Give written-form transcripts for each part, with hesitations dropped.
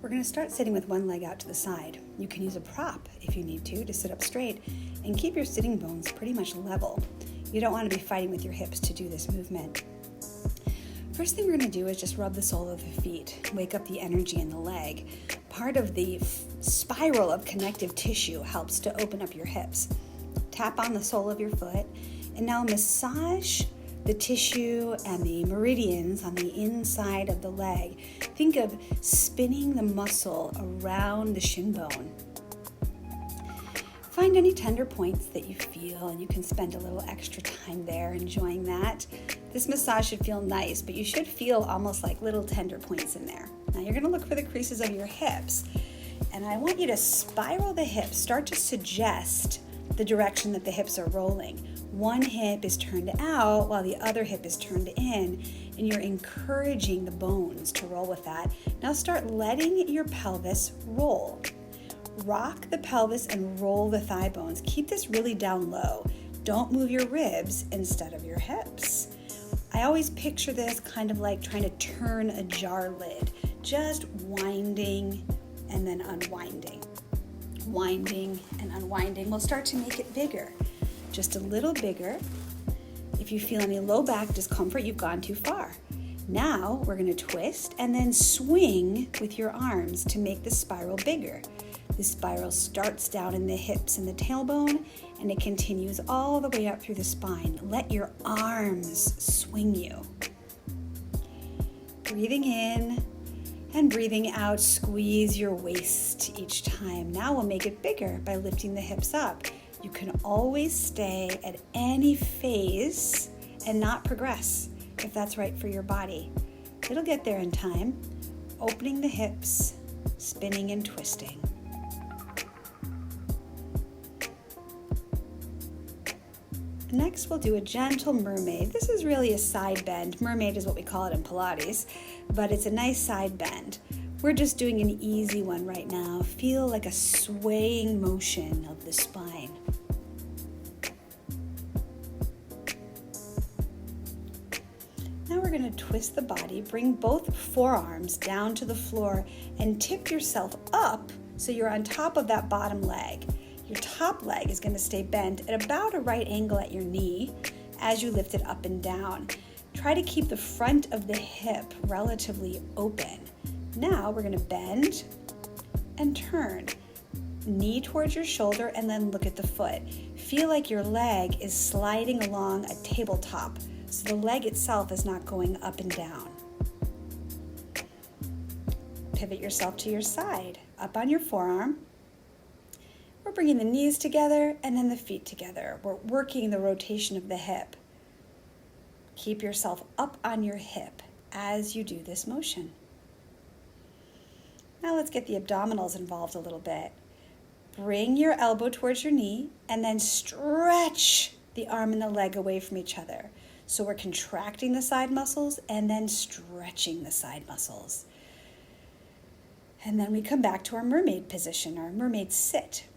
We're going to start sitting with one leg out to the side. You can use a prop if you need to sit up straight and keep your sitting bones pretty much level. You don't want to be fighting with your hips to do this movement. First thing we're going to do is just rub the sole of the feet, wake up the energy in the leg. Part of the spiral of connective tissue helps to open up your hips. Tap on the sole of your foot and now massage the tissue and the meridians on the inside of the leg. Think of spinning the muscle around the shin bone. Find any tender points that you feel, and you can spend a little extra time there enjoying that. This massage should feel nice, but you should feel almost like little tender points in there. Now you're going to look for the creases of your hips, and I want you to spiral the hips. Start to suggest the direction that the hips are rolling. One hip is turned out while the other hip is turned in, and you're encouraging the bones to roll with that. Now start letting your pelvis roll. Rock the pelvis and roll the thigh bones. Keep this really down low. Don't move your ribs instead of your hips. I always picture this kind of like trying to turn a jar lid, just winding and then unwinding. Winding and unwinding. We'll start to make it bigger. Just a little bigger. If you feel any low back discomfort, you've gone too far. Now we're going to twist and then swing with your arms to make the spiral bigger. The spiral starts down in the hips and the tailbone, and it continues all the way up through the spine. Let your arms swing you. Breathing in and breathing out, squeeze your waist each time. Now we'll make it bigger by lifting the hips up. You can always stay at any phase and not progress if that's right for your body. It'll get there in time. Opening the hips, spinning and twisting. Next, we'll do a gentle mermaid. This is really a side bend. Mermaid is what we call it in Pilates, but it's a nice side bend. We're just doing an easy one right now. Feel like a swaying motion of the spine. Now we're going to twist the body, bring both forearms down to the floor, and tip yourself up so you're on top of that bottom leg. Your top leg is going to stay bent at about a right angle at your knee as you lift it up and down. Try to keep the front of the hip relatively open. Now we're going to bend and turn. Knee towards your shoulder and then look at the foot. Feel like your leg is sliding along a tabletop, so the leg itself is not going up and down. Pivot yourself to your side, up on your forearm. We're bringing the knees together and then the feet together. We're working the rotation of the hip. Keep yourself up on your hip as you do this motion. Now let's get the abdominals involved a little bit. Bring your elbow towards your knee and then stretch the arm and the leg away from each other. So we're contracting the side muscles and then stretching the side muscles. And then we come back to our mermaid position, our mermaid sit.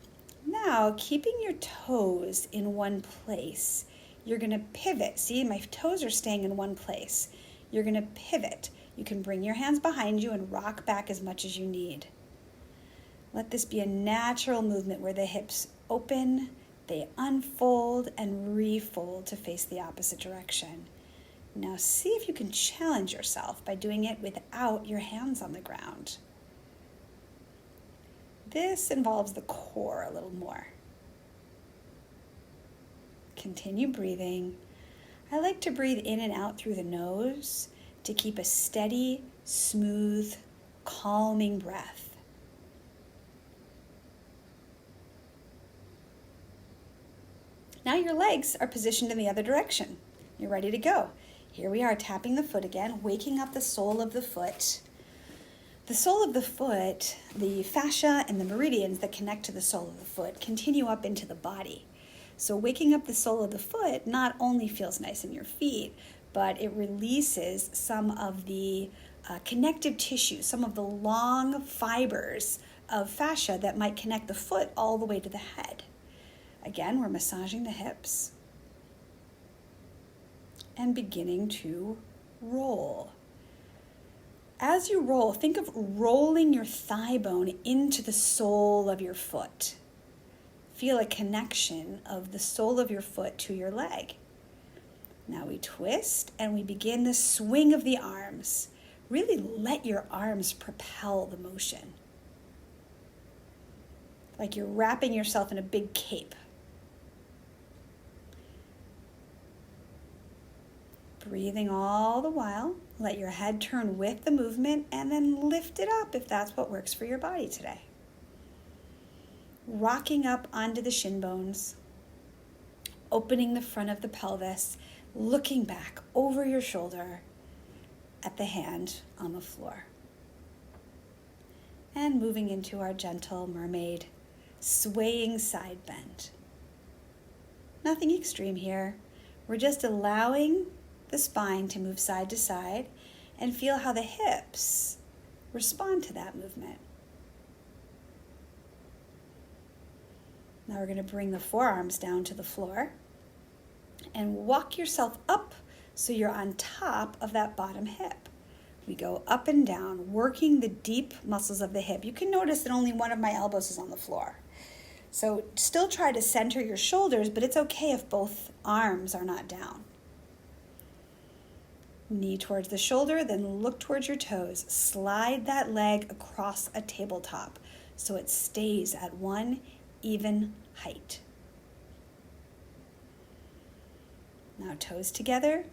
Now, keeping your toes in one place, you're going to pivot. See, my toes are staying in one place. You're going to pivot. You can bring your hands behind you and rock back as much as you need. Let this be a natural movement where the hips open, they unfold and refold to face the opposite direction. Now see if you can challenge yourself by doing it without your hands on the ground. This involves the core a little more. Continue breathing. I like to breathe in and out through the nose to keep a steady, smooth, calming breath. Now your legs are positioned in the other direction. You're ready to go. Here we are, tapping the foot again, waking up the sole of the foot. The sole of the foot, the fascia and the meridians that connect to the sole of the foot continue up into the body. So waking up the sole of the foot not only feels nice in your feet, but it releases some of the connective tissue, some of the long fibers of fascia that might connect the foot all the way to the head. Again, we're massaging the hips and beginning to roll. As you roll, think of rolling your thigh bone into the sole of your foot. Feel a connection of the sole of your foot to your leg. Now we twist and we begin the swing of the arms. Really let your arms propel the motion. Like you're wrapping yourself in a big cape. Breathing all the while. Let your head turn with the movement and then lift it up if that's what works for your body today. Rocking up onto the shin bones. Opening the front of the pelvis. Looking back over your shoulder at the hand on the floor. And moving into our gentle mermaid, swaying side bend. Nothing extreme here. We're just allowing the spine to move side to side and feel how the hips respond to that movement. Now we're going to bring the forearms down to the floor and walk yourself up so you're on top of that bottom hip. We go up and down, working the deep muscles of the hip. You can notice that only one of my elbows is on the floor. So still try to center your shoulders, but it's okay if both arms are not down. Knee towards the shoulder, then look towards your toes. Slide that leg across a tabletop so it stays at one even height. Now toes together,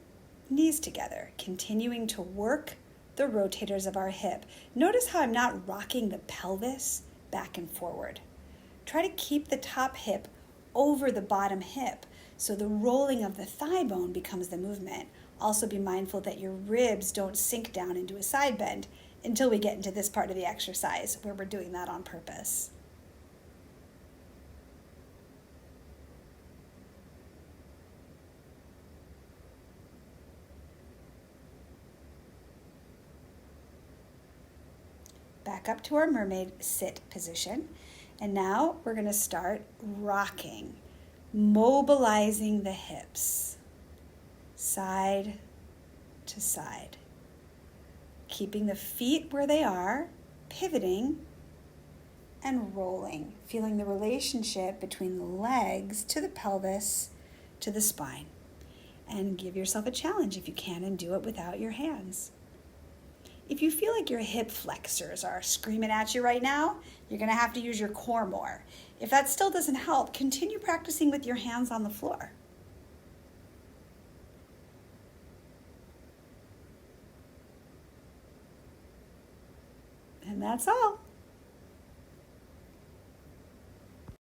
knees together, continuing to work the rotators of our hip. Notice how I'm not rocking the pelvis back and forward. Try to keep the top hip over the bottom hip so the rolling of the thigh bone becomes the movement. Also be mindful that your ribs don't sink down into a side bend until we get into this part of the exercise where we're doing that on purpose. Back up to our mermaid sit position. And now we're going to start rocking, mobilizing the hips, side to side. Keeping the feet where they are, pivoting and rolling, feeling the relationship between the legs to the pelvis to the spine. And give yourself a challenge if you can and do it without your hands. If you feel like your hip flexors are screaming at you right now, you're going to have to use your core more. If that still doesn't help, continue practicing with your hands on the floor. And that's all.